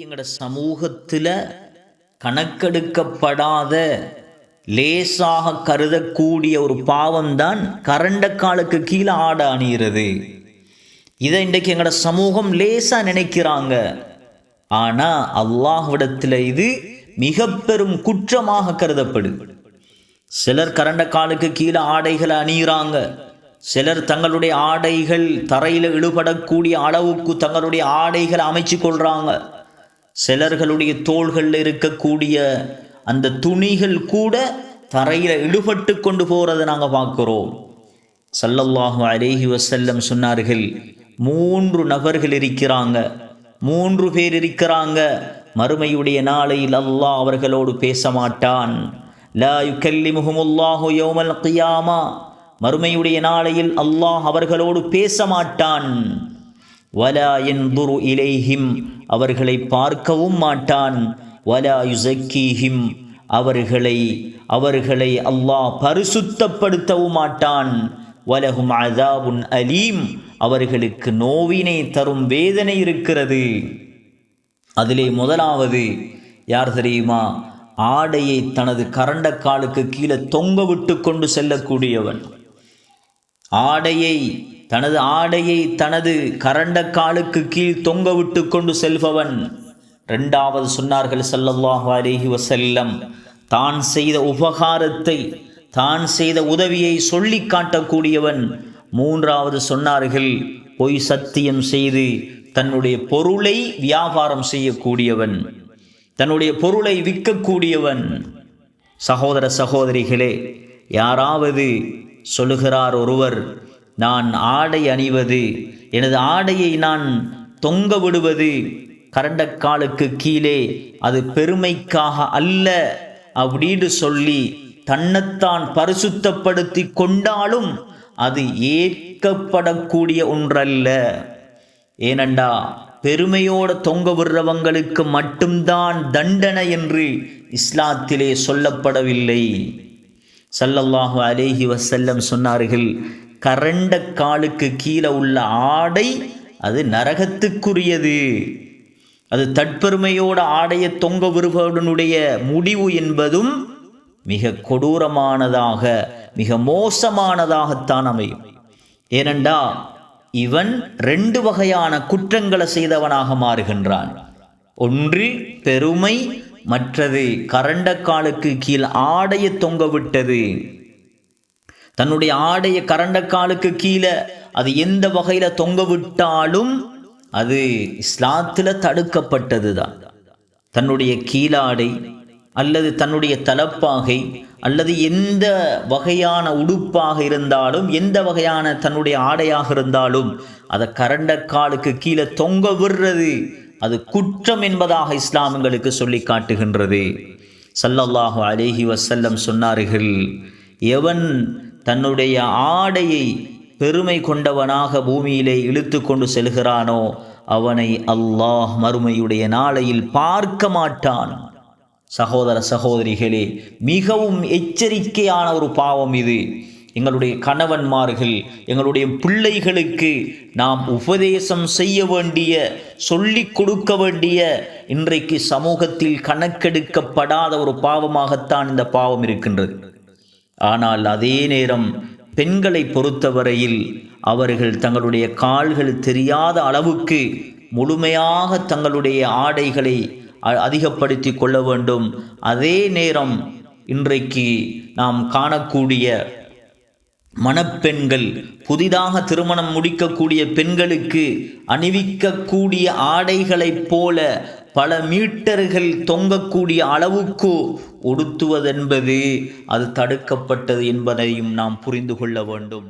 எங்கட சமூகத்தில் கணக்கெடுக்கப்படாத லேசாக கருதக்கூடிய ஒரு பாவம்தான் கரண்டக்காலுக்கு கீழே ஆடை அணிகிறது. இதை இன்றைக்கு எங்கட சமூகம் லேசாக நினைக்கிறாங்க. ஆனால் அல்லாஹ்விடத்தில் இது மிக பெரும் குற்றமாக கருதப்படுது. சிலர் கரண்டக்காலுக்கு கீழே ஆடைகளை அணிகிறாங்க. சிலர் தங்களுடைய ஆடைகள் தரையில் இழுபடக்கூடிய அளவுக்கு தங்களுடைய ஆடைகளை அமைச்சு கொள்கிறாங்க. சிலர்களுடைய தோள்களில் இருக்கக்கூடிய அந்த துணிகள் கூட தரையில் இழுபட்டு கொண்டு போகிறத நாங்கள் பார்க்குறோம். ஸல்லல்லாஹு அலைஹி வஸல்லம் சொன்னார்கள், 3 நபர்கள் இருக்கிறாங்க, 3 பேர் இருக்கிறாங்க, மறுமையுடைய நாளையில் அல்லாஹ் அவர்களோடு பேச மாட்டான். லா யுகல்லிமுஹுமுல்லாஹு யௌமல் கியாமா, மறுமையுடைய நாளையில் அல்லாஹ் அவர்களோடு பேச மாட்டான். வலா யன்துரு இலைஹிம், அவர்களை பார்க்கவும் மாட்டான். வலா யுஸக்கீஹிம், அவர்களை அல்லாஹ் பரிசுத்தப்படுத்தவும் மாட்டான். வலஹும் அஸாபுன் அலீம், அவர்களுக்கு நோவினை தரும் வேதனை இருக்கிறது. அதிலே முதலாவது யார் தெரியுமா? ஆடையை தனது கரண்டக்காலுக்கு கீழே தொங்க விட்டு கொண்டு செல்லக்கூடியவன். தனது ஆடையை தனது கரண்டக்காலுக்கு கீழ் தொங்க விட்டு கொண்டு செல்பவன். 2வது சொன்னார்கள் ஸல்லல்லாஹு அலைஹி வஸல்லம், தான் செய்த உபகாரத்தை, தான் செய்த உதவியை சொல்லி காட்டக்கூடியவன். 3வது சொன்னார்கள், பொய் சத்தியம் செய்து தன்னுடைய பொருளை வியாபாரம் செய்யக்கூடியவன், தன்னுடைய பொருளை விற்கக்கூடியவன். சகோதர சகோதரிகளே, யாராவது சொல்லுகிறார் ஒருவர், நான் ஆடை அணிவது, எனது ஆடையை நான் தொங்க விடுவது கரண்டக்காலுக்கு கீழே, அது பெருமைக்காக அல்ல அப்படின்னு சொல்லி தன்னைத்தான் பரிசுத்தப்படுத்தி கொண்டாலும் அது ஏற்கப்படக்கூடிய ஒன்றல்ல. ஏனண்டா பெருமையோடு தொங்க விடுறவங்களுக்கு மட்டும்தான் தண்டனை என்று இஸ்லாத்திலே சொல்லப்படவில்லை. ஸல்லல்லாஹு அலைஹி வஸல்லம் சொன்னார்கள், கரண்டக்காலுக்கு கீழே உள்ள ஆடை அது நரகத்துக்குரியது. அது தற்பெருமையோட ஆடைய தொங்க விடுபவனுடைய முடிவு என்பதும் மிக கொடூரமானதாக, மிக மோசமானதாகத்தான் அமையும். ஏனென்றா இவன் 2 வகையான குற்றங்களை செய்தவனாக மாறுகின்றான். ஒன்று பெருமை, மற்றது கரண்டக்காலுக்கு கீழ் ஆடைய தொங்க விட்டது. தன்னுடைய ஆடைய கரண்டக்காலுக்கு கீழே அது எந்த வகையில் தொங்க விட்டாலும் அது இஸ்லாத்தில் தடுக்கப்பட்டது தான். தன்னுடைய கீழாடை அல்லது தன்னுடைய தலப்பாகை அல்லது எந்த வகையான உடுப்பாக இருந்தாலும், எந்த வகையான தன்னுடைய ஆடையாக இருந்தாலும் அதை கரண்டக்காலுக்கு கீழே தொங்க விடுறது அது குற்றம் என்பதாக இஸ்லாம் எங்களுக்கு சொல்லி காட்டுகின்றது. ஸல்லல்லாஹு அலைஹி வஸல்லம் சொன்னார்கள், எவன் தன்னுடைய ஆடையை பெருமை கொண்டவனாக பூமியிலே இழுத்து கொண்டு செல்கிறானோ அவனை அல்லாஹ் மறுமையுடைய நாளையில் பார்க்க மாட்டான். சகோதர சகோதரிகளே, மிகவும் எச்சரிக்கையான ஒரு பாவம் இது. எங்களுடைய கணவன்மார்கள், எங்களுடைய பிள்ளைகளுக்கு நாம் உபதேசம் செய்ய வேண்டிய, சொல்லிக் கொடுக்க வேண்டிய, இன்றைக்கு சமூகத்தில் கணக்கெடுக்கப்படாத ஒரு பாவமாகத்தான் இந்த பாவம் இருக்கின்றது. ஆனால் அதே நேரம் பெண்களை பொறுத்தவரையில் அவர்கள் தங்களுடைய கால்கள் தெரியாத அளவுக்கு முழுமையாக தங்களுடைய ஆடைகளை அதிகப்படுத்தி கொள்ள வேண்டும். அதே நேரம் இன்றைக்கு நாம் காணக்கூடிய மணப்பெண்கள், புதிதாக திருமணம் முடிக்கக்கூடிய பெண்களுக்கு அணிவிக்கக்கூடிய ஆடைகளைப் போல பல மீட்டர்கள் தொங்கக்கூடிய அளவுக்கு உடுத்துவதென்பது அது தடுக்கப்பட்டது என்பதையும் நாம் புரிந்து கொள்ள வேண்டும்.